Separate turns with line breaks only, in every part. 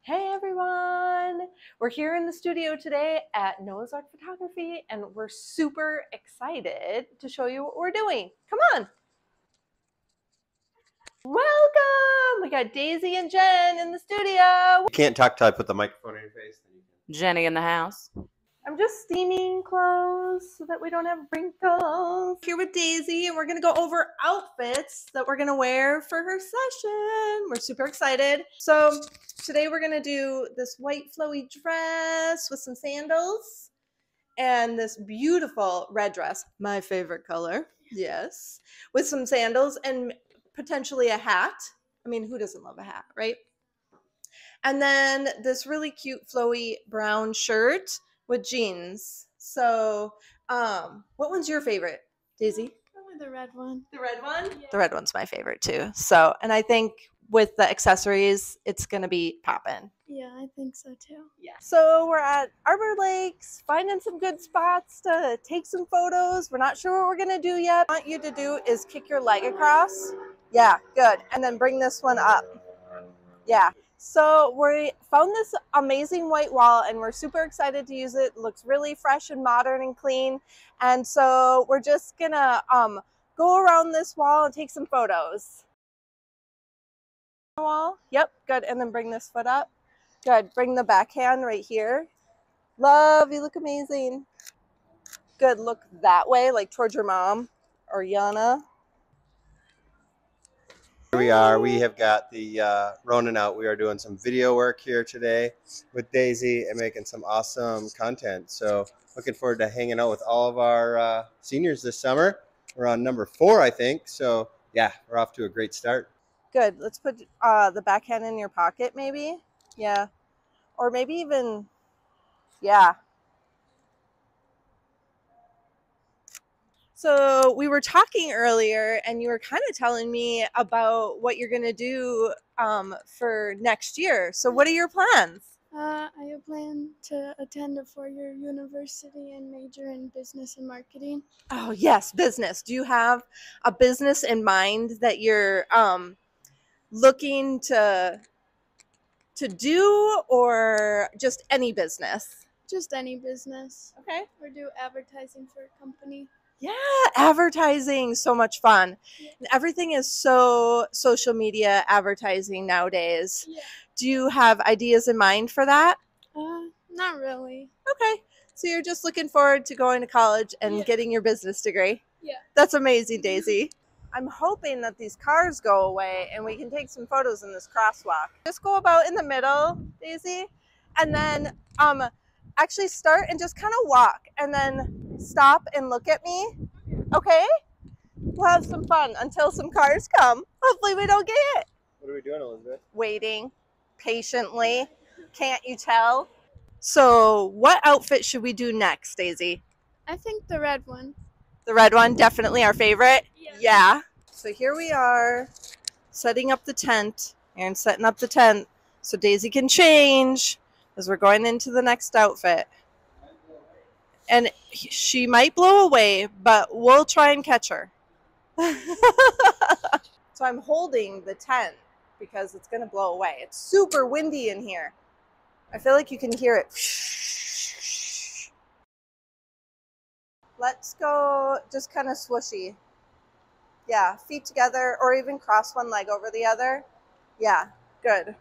Hey everyone! We're here in the studio today at Noah's Ark Photography and we're super excited to show you what we're doing. Come on! Welcome! We got Daisy and Jen in the studio.
You can't talk till I put the microphone in your face.
Jenny in the house.
I'm just steaming clothes so that we don't have wrinkles. Here with Daisy, and we're gonna go over outfits that we're gonna wear for her session. We're super excited. So today we're gonna do this white flowy dress with some sandals and this beautiful red dress, my favorite color, yes, with some sandals and potentially a hat. I mean, who doesn't love a hat, right? And then this really cute flowy brown shirt with jeans. So, what one's your favorite, Daisy?
Probably the red one.
The red one?
Yeah.
The red one's my favorite too. So, and I think with the accessories, it's gonna be poppin'.
Yeah, I think so too.
Yeah. So we're at Arbor Lakes, finding some good spots to take some photos. We're not sure what we're gonna do yet. What I want you to do is kick your leg across. Yeah, good. And then bring this one up. Yeah. So we found this amazing white wall and we're super excited to use it. It looks really fresh and modern and clean. And so we're just gonna go around this wall and take some photos. Wall. Yep, good. And then bring this foot up. Good. Bring the backhand right here. Love, you look amazing. Good. Look that way, like towards your mom or Yana.
Here we are. We have got the Ronin out. We are doing some video work here today with Daisy and making some awesome content. So looking forward to hanging out with all of our seniors this summer. We're on number 4, I think. So yeah, we're off to a great start.
Good. Let's put the backhand in your pocket, maybe. Yeah. Or maybe even, yeah. So we were talking earlier and you were kind of telling me about what you're going to do for next year. So what are your plans?
I plan to attend a 4-year university and major in business and marketing.
Oh, yes, business. Do you have a business in mind that you're looking to do, or just any business?
Just any business.
Okay.
Or do advertising for a company.
Yeah, advertising, so much fun.
Yeah.
Everything is so social media advertising nowadays.
Yeah.
Do you have ideas in mind for that?
Not really.
Okay. So you're just looking forward to going to college and
Yeah.
getting your business degree?
Yeah.
That's amazing, Daisy. I'm hoping that these cars go away and we can take some photos in this crosswalk. Just go about in the middle, Daisy, and then actually start and just kind of walk and then stop and look at me. Okay? We'll have some fun until some cars come. Hopefully we don't get hit.
What are we doing, Elizabeth?
Waiting patiently. Can't you tell? So what outfit should we do next, Daisy?
I think the red one.
The red one, definitely our favorite.
Yeah.
Yeah. So here we are setting up the tent. Aaron's setting up the tent so Daisy can change as we're going into the next outfit. And she might blow away, but we'll try and catch her. So I'm holding the tent because it's going to blow away. It's super windy in here. I feel like you can hear it. Let's go just kind of swooshy. Yeah, feet together or even cross one leg over the other. Yeah, good.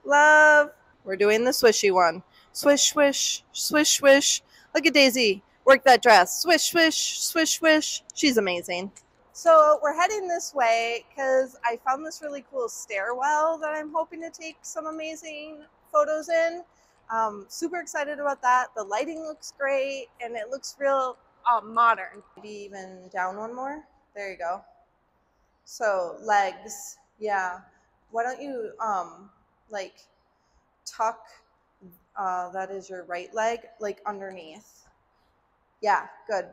Love. We're doing the swishy one. Swish, swish, swish, swish. Look at Daisy. Work that dress. Swish, swish, swish, swish. She's amazing. So we're heading this way because I found this really cool stairwell that I'm hoping to take some amazing photos in. Super excited about that. The lighting looks great and it looks real modern. Maybe even down one more. There you go. So legs. Yeah. Why don't you like tuck that is your right leg like underneath. Yeah, good.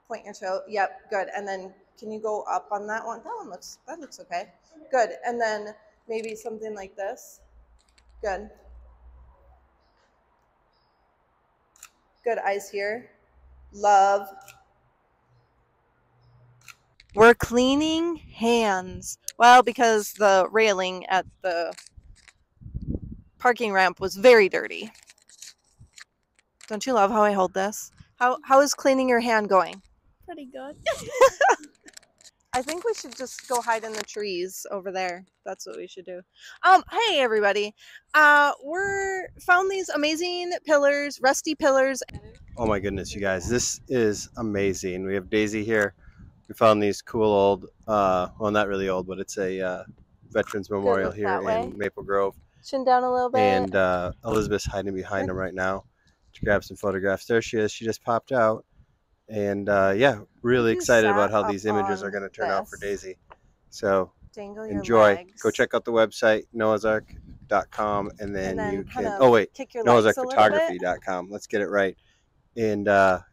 Point your toe. Yep, good. And then can you go up on that one? That looks okay. Good. And then maybe something like this. Good. Good. Eyes here. Love. We're cleaning hands. Well, because the railing at the parking ramp was very dirty. Don't you love how I hold this? How is cleaning your hand going?
Pretty good.
I think we should just go hide in the trees over there. That's what we should do. Hey everybody. We're found these amazing pillars, rusty pillars.
Oh my goodness, you guys, this is amazing. We have Daisy here. We found these cool old, well, not really old, but it's a Veterans Memorial
look
here
that way.
in Maple Grove.
Chin down a little bit.
And Elizabeth's hiding behind them right now to grab some photographs. There she is. She just popped out. And yeah, really
You
excited about
sat
how these
up
images are
on
going to turn out for
this.
Daisy. So
Dangle your
enjoy.
legs.
Go check out the website, noahsark.com, and then you
kind
can,
of
oh wait,
kick your legs a little bit.
noahsarkphotography.com. Let's get it right. And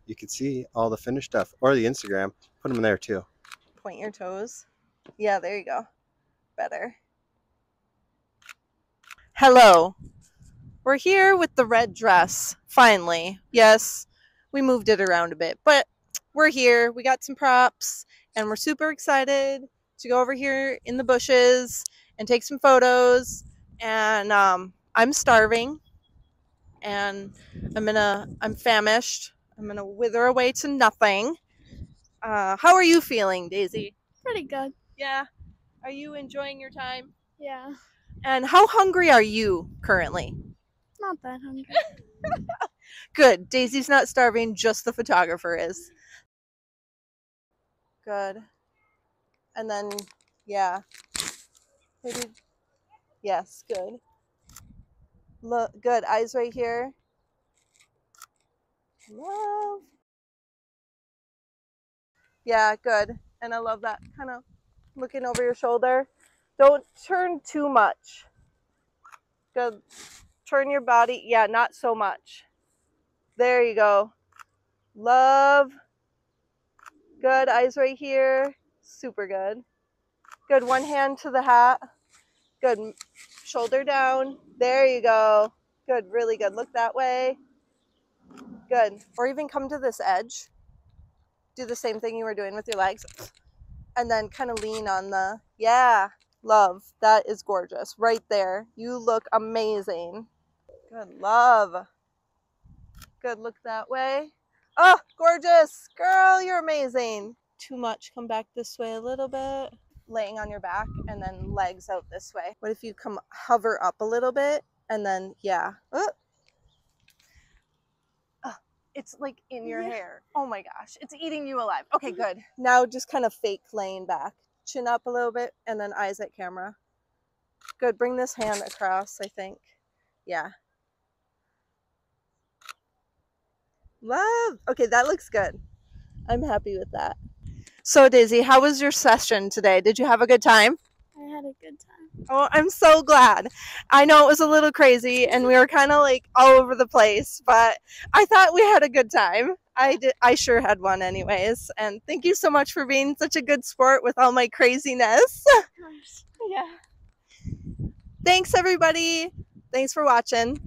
you can see all the finished stuff, or the Instagram. Put them in there too.
Point your toes. Yeah, there you go. Better. Hello. We're here with the red dress, finally. Yes, we moved it around a bit, but we're here. We got some props, and we're super excited to go over here in the bushes and take some photos. And I'm starving, and I'm famished. I'm gonna wither away to nothing. How are you feeling, Daisy?
Pretty good.
Yeah. Are you enjoying your time?
Yeah.
And how hungry are you currently?
Not that hungry.
Good. Daisy's not starving, just the photographer is. Good. And then, yeah. Maybe, yes, good. Look, good. Eyes right here. Love. Yeah, good. And I love that kind of looking over your shoulder. Don't turn too much. Good. Turn your body. Yeah, not so much. There you go. Love. Good. Eyes right here. Super good. Good. One hand to the hat. Good. Shoulder down. There you go. Good. Really good. Look that way. Good. Or even come to this edge. Do the same thing you were doing with your legs. And then kind of lean on the, yeah. Love. That is gorgeous. Right there. You look amazing. Good. Love. Good. Look that way. Oh, gorgeous. Girl, you're amazing. Too much. Come back this way a little bit. Laying on your back and then legs out this way. What if you come hover up a little bit and then, yeah. It's like in your hair. Oh my gosh. It's eating you alive. Okay, good. Now just kind of fake laying back. Chin up a little bit and then eyes at camera. Good. Bring this hand across, I think. Yeah. Love. Okay, that looks good. I'm happy with that. So, Daisy, how was your session today? Did you have a good time?
I had a good time.
Oh, I'm so glad. I know it was a little crazy and we were kind of like all over the place, but I thought we had a good time. I sure had one anyways. And thank you so much for being such a good sport with all my craziness.
Of course.
Yeah. Thanks, everybody. Thanks for watching.